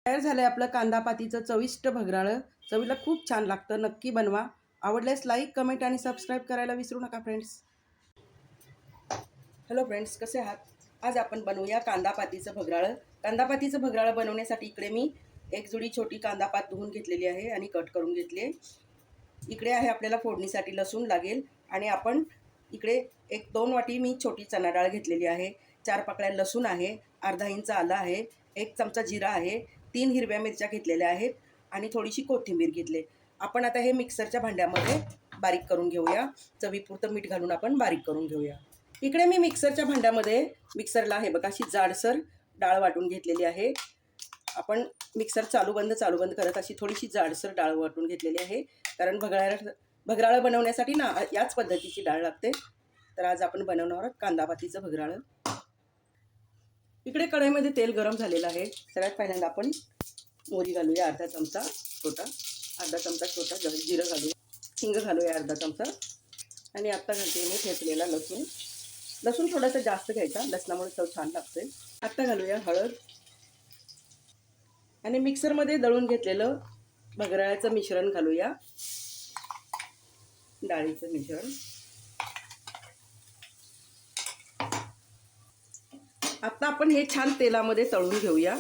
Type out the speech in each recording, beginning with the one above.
तयार झालंय आपलं कांदा पातीचं चविष्ट भगराळं. चवीला खूप छान लागतं. नक्की बनवा. आवडल्यास लाईक, कमेंट आणि सबस्क्राईब करायला विसरू नका फ्रेंड्स. हॅलो फ्रेंड्स, कसे आहात? आज आपण बनवूया कांदा पातीचं भगराळं. कांदा पातीचं भगराळं बनवण्यासाठी इकडे मी एक जुडी छोटी कांदा पात धुवून घेतलेली आहे आणि कट करून घेतली आहे. इकडे आहे आपल्याला फोडणीसाठी लसूण लागेल आणि आपण इकडे 1-2 वाटी मी छोटी चणा डाळ घेतलेली आहे. 4 पाकळ्या लसूण आहे, अर्धा इंच आलं आहे, 1 चमचा जिरा आहे, 3 हिरव्या मिरच्या घेतलेल्या आहेत आणि थोडीशी कोथिंबीर घेतली. आपण आता हे मिक्सरच्या भांड्यामध्ये बारीक करून घेऊया. चवीपुरतं मीठ घालून आपण बारीक करून घेऊया. इकडे मी मिक्सरच्या भांड्यामध्ये मिक्सरला आहे बघा अशी जाडसर डाळ वाटून घेतलेली आहे. आपण मिक्सर चालू बंद करत अशी थोडीशी जाडसर डाळ वाटून घेतलेली आहे. कारण भगराळं बनवण्यासाठी ना याच पद्धतीची डाळ लागते. तर आज आपण बनवणार आहोत कांदा पातीचं भगराळं. इकडे कढईमध्ये तेल गरम झालेलं आहे. सगळ्यात पहिल्यांदा आपण मोहरी घालूया अर्धा चमचा छोटा जिरं घालूया, हिंग घालूया अर्धा चमचा आणि आत्ता घालते मी ठेचलेला लसूण थोडासा जास्त घ्यायचा, लसणामुळे चव छान लागते. आत्ता घालूया हळद आणि मिक्सरमध्ये दळून घेतलेलं भगराळ्याचं मिश्रण घालूया, डाळीचं मिश्रण. आता आपण हे छान तेलामध्ये तळून घेऊया,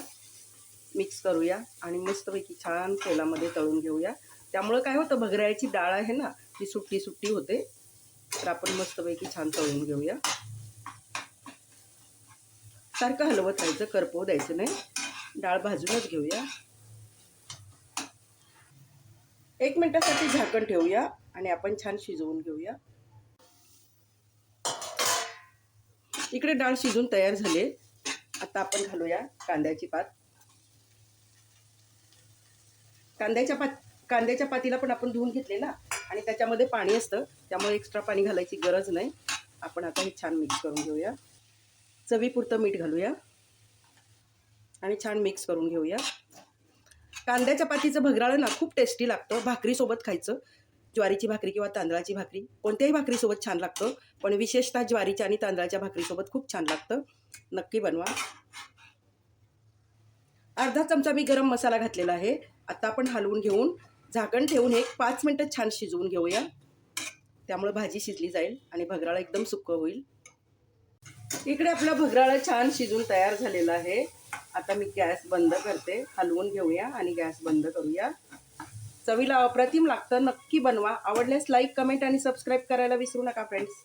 मिक्स करूया आणि मस्तपैकी छान तेलामध्ये तळून घेऊया. त्यामुळं काय होतं, भगराळ्याची डाळ आहे ना ती सुट्टी सुट्टी होते. तर आपण मस्तपैकी छान तळून घेऊया. सारखं हलवत राहायचं, करपवू द्यायचं नाही. डाळ भाजूनच घेऊया. 1 मिनिटासाठी झाकण ठेवूया आणि आपण छान शिजवून घेऊया. इकडे डाळ शिजून तयार झाले. आता आपण घालूया कांद्याची पात. कांद्याच्या पातीला पण आपण धुवून घेतले ना आणि त्याच्यामध्ये पाणी असतं, त्यामुळे एक्स्ट्रा पाणी घालायची गरज नाही. आपण आता हे छान मिक्स करून घेऊया. चवीपुरतं मीठ घालूया आणि छान मिक्स करून घेऊया. कांद्याच्या पातीचं भगराळं ना खूप टेस्टी लागतं. भाकरीसोबत खायचं, ज्वारीची भाकरी किंवा तांदळाची भाकरी, कोणत्याही भाकरीसोबत छान लागतं. पण विशेषतः ज्वारीच्या आणि तांदळाच्या भाकरीसोबत खूप छान लागतं. नक्की बनवा. अर्धा चमचा मी गरम मसाला घातलेला आहे. आता आपण हलवून घेऊन झाकण ठेवून 5 मिनिटं छान शिजवून घेऊया. त्यामुळे भाजी शिजली जाईल आणि भगराळं एकदम सुक्कं होईल. इकडे आपलं भगराळं छान शिजून तयार झालेलं आहे. आता मी गॅस बंद करते. हलवून घेऊया आणि गॅस बंद करूया. चवीला अप्रतिम लागतं. नक्की बनवा. आवडल्यास लाईक, कमेंट आणि सबस्क्राईब करायला विसरू नका फ्रेंड्स.